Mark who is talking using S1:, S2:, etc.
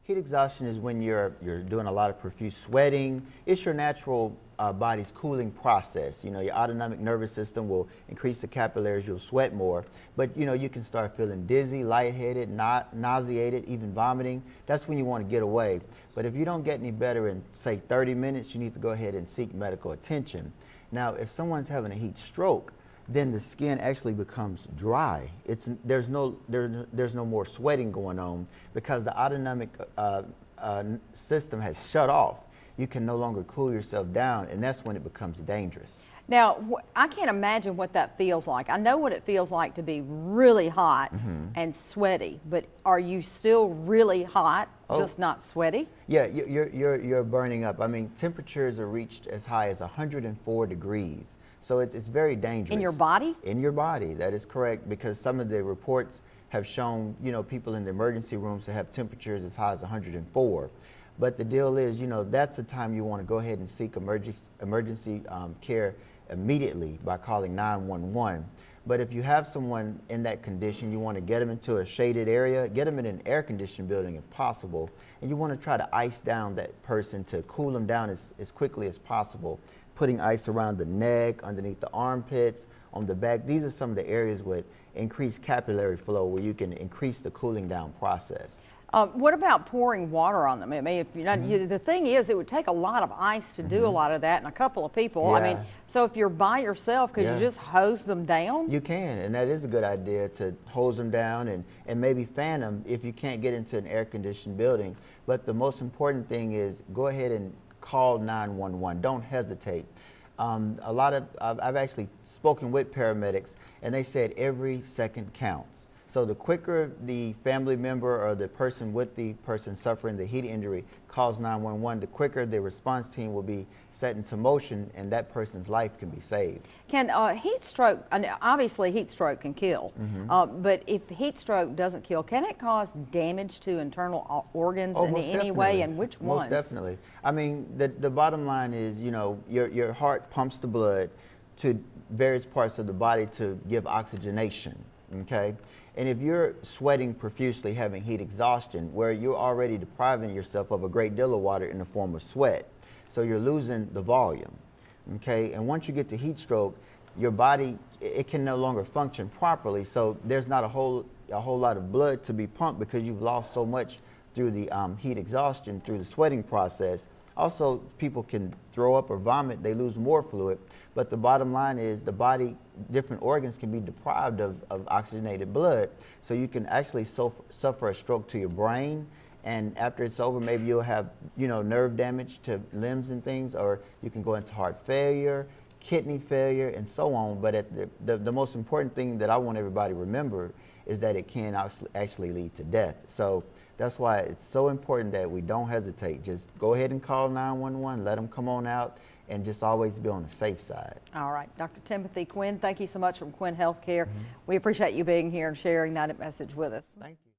S1: Heat exhaustion is when you're doing a lot of profuse sweating. It's your natural body's cooling process. You know, your autonomic nervous system will increase the capillaries, you'll sweat more, but you know, you can start feeling dizzy, lightheaded, nauseated, even vomiting. That's when you want to get away. But if you don't get any better in, say, 30 minutes, you need to go ahead and seek medical attention. Now, if someone's having a heat stroke, then the skin actually becomes dry. There's no more sweating going on because the autonomic system has shut off. You can no longer cool yourself down, and that's when it becomes dangerous.
S2: Now, I can't imagine what that feels like. I know what it feels like to be really hot and sweaty, but are you still really hot, just not sweaty?
S1: Yeah, you're burning up. I mean, temperatures are reached as high as 104 degrees. So it's very dangerous.
S2: In your body?
S1: In your body, that is correct, because some of the reports have shown, you know, people in the emergency rooms to have temperatures as high as 104. But the deal is, you know, that's the time you want to go ahead and seek emergency care immediately by calling 911. But if you have someone in that condition, you want to get them into a shaded area, get them in an air-conditioned building if possible, and you want to try to ice down that person to cool them down as quickly as possible, putting ice around the neck, underneath the armpits, on the back. These are some of the areas with increased capillary flow where you can increase the cooling down process.
S2: What about pouring water on them? I mean, if you're not, the thing is, it would take a lot of ice to do a lot of that, and a couple of people.
S1: Yeah.
S2: I mean, so if you're by yourself, could you just hose them down?
S1: You can, and that is a good idea, to hose them down and maybe fan them if you can't get into an air-conditioned building. But the most important thing is go ahead and call 911. Don't hesitate. I've actually spoken with paramedics, and they said every second counts. So the quicker the family member or the person with the person suffering the heat injury calls 911, the quicker the response team will be set into motion, and that person's life can be saved.
S2: Can heat stroke, obviously heat stroke can kill, but if heat stroke doesn't kill, can it cause damage to internal organs in any way, and which ones?
S1: Most definitely. I mean, the bottom line is, you know, your heart pumps the blood to various parts of the body to give oxygenation, okay? And if you're sweating profusely, having heat exhaustion, where you're already depriving yourself of a great deal of water in the form of sweat, so you're losing the volume, okay? And once you get to heat stroke, your body, it can no longer function properly, so there's not a whole lot of blood to be pumped because you've lost so much through the heat exhaustion, through the sweating process. Also, people can throw up or vomit, they lose more fluid, but the bottom line is the body, different organs can be deprived of oxygenated blood, so you can actually suffer a stroke to your brain, and after it's over, maybe you'll have, you know, nerve damage to limbs and things, or you can go into heart failure, kidney failure, and so on. But the most important thing that I want everybody to remember is that it can actually lead to death. So that's why it's so important that we don't hesitate. Just go ahead and call 911, let them come on out, and just always be on the safe side.
S2: All right, Dr. Timothy Quinn, thank you so much from Quinn Healthcare. We appreciate you being here and sharing that message with us.
S1: Thank you.